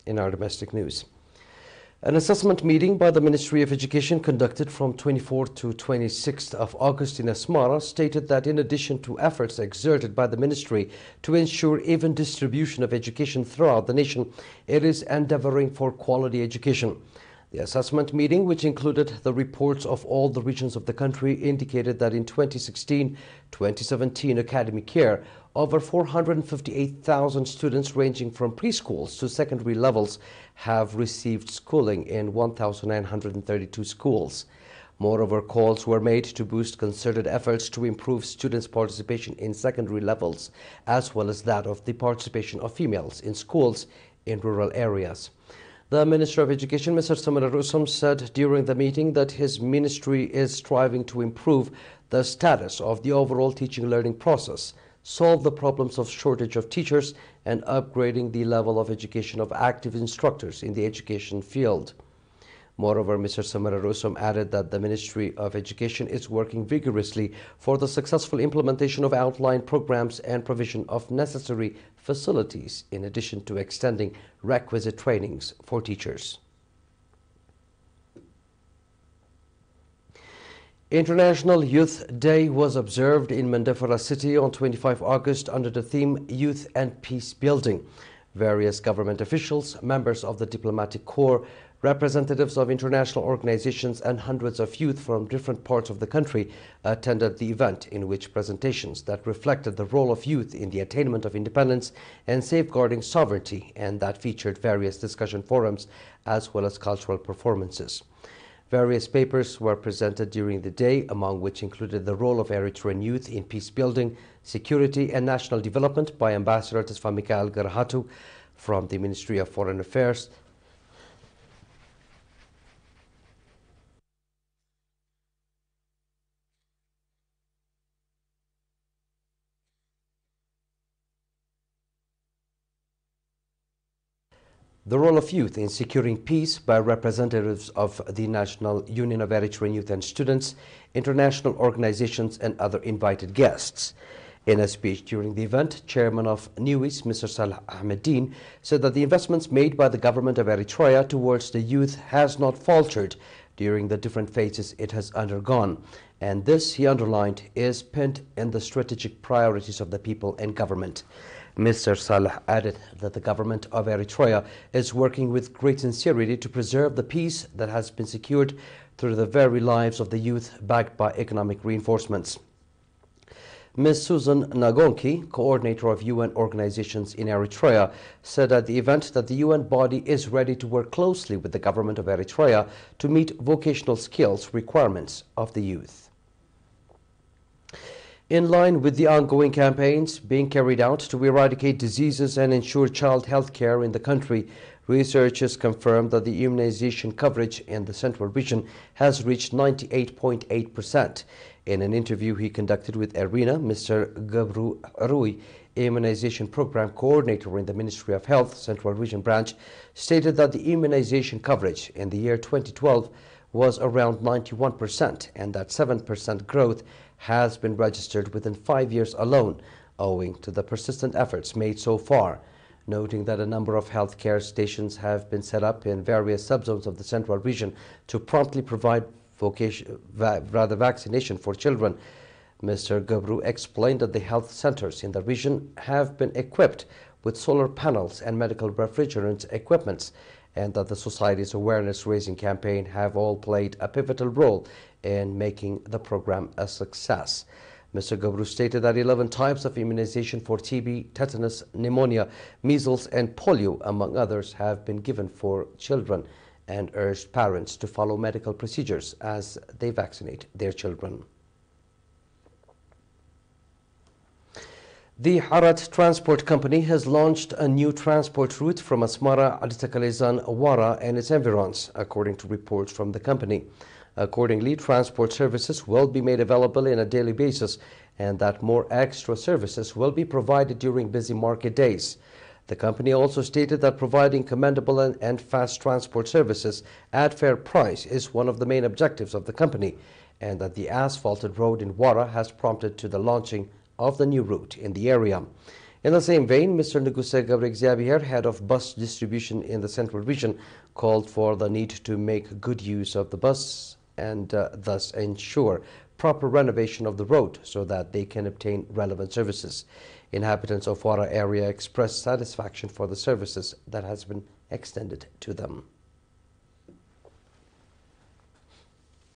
In our domestic news, an assessment meeting by the Ministry of Education conducted from 24th to 26th of August in Asmara stated that in addition to efforts exerted by the ministry to ensure even distribution of education throughout the nation, it is endeavoring for quality education. The assessment meeting, which included the reports of all the regions of the country, indicated that in 2016-2017 academic year, over 458,000 students ranging from preschools to secondary levels have received schooling in 1,932 schools. Moreover, calls were made to boost concerted efforts to improve students' participation in secondary levels, as well as that of the participation of females in schools in rural areas. The Minister of Education, Mr. Samara Rusam, said during the meeting that his ministry is striving to improve the status of the overall teaching-learning process, solve the problems of shortage of teachers, and upgrading the level of education of active instructors in the education field. Moreover, Mr. Samara Rusam added that the Ministry of Education is working vigorously for the successful implementation of outlined programs and provision of necessary facilities, in addition to extending requisite trainings for teachers. International Youth Day was observed in Mandafara City on 25 August under the theme Youth and Peace Building. Various government officials, members of the diplomatic corps, representatives of international organizations, and hundreds of youth from different parts of the country attended the event, in which presentations that reflected the role of youth in the attainment of independence and safeguarding sovereignty, and that featured various discussion forums as well as cultural performances. Various papers were presented during the day, among which included the role of Eritrean youth in peace building, security, and national development by Ambassador Tesfa Mikhail Garhatu from the Ministry of Foreign Affairs, the role of youth in securing peace by representatives of the National Union of Eritrean Youth and Students, international organizations, and other invited guests. In a speech during the event, Chairman of NUIS, Mr. Salah Ahmeddin, said that the investments made by the government of Eritrea towards the youth has not faltered during the different phases it has undergone, and this, he underlined, is pinned in the strategic priorities of the people and government. Mr. Salah added that the government of Eritrea is working with great sincerity to preserve the peace that has been secured through the very lives of the youth, backed by economic reinforcements. Ms. Susan Nagonki, coordinator of UN organizations in Eritrea, said at the event that the UN body is ready to work closely with the government of Eritrea to meet vocational skills requirements of the youth. In line with the ongoing campaigns being carried out to eradicate diseases and ensure child health care in the country, researchers confirmed that the immunization coverage in the Central Region has reached 98.8%. In an interview he conducted with ARENA, Mr. Gabru Rui, Immunization Program Coordinator in the Ministry of Health, Central Region Branch, stated that the immunization coverage in the year 2012 was around 91% and that 7% growth has been registered within 5 years alone, owing to the persistent efforts made so far, noting that a number of healthcare stations have been set up in various subzones of the Central Region to promptly provide vaccination for children. Mr. Gabru explained that the health centers in the region have been equipped with solar panels and medical refrigerant equipments, and that the society's awareness-raising campaign have all played a pivotal role in making the program a success. Mr. Gabru stated that 11 types of immunization for TB, tetanus, pneumonia, measles, and polio, among others, have been given for children, and urged parents to follow medical procedures as they vaccinate their children. The Harat Transport Company has launched a new transport route from Asmara, Aditakalizan, Wara, and its environs, according to reports from the company. Accordingly, transport services will be made available on a daily basis, and that more extra services will be provided during busy market days. The company also stated that providing commendable and fast transport services at fair price is one of the main objectives of the company, and that the asphalted road in Wara has prompted to the launching of the new route in the area. In the same vein, Mr. Ngusa Gabriel Xavier, head of bus distribution in the Central Region, called for the need to make good use of the bus and thus ensure proper renovation of the road so that they can obtain relevant services. Inhabitants of Wara area expressed satisfaction for the services that has been extended to them.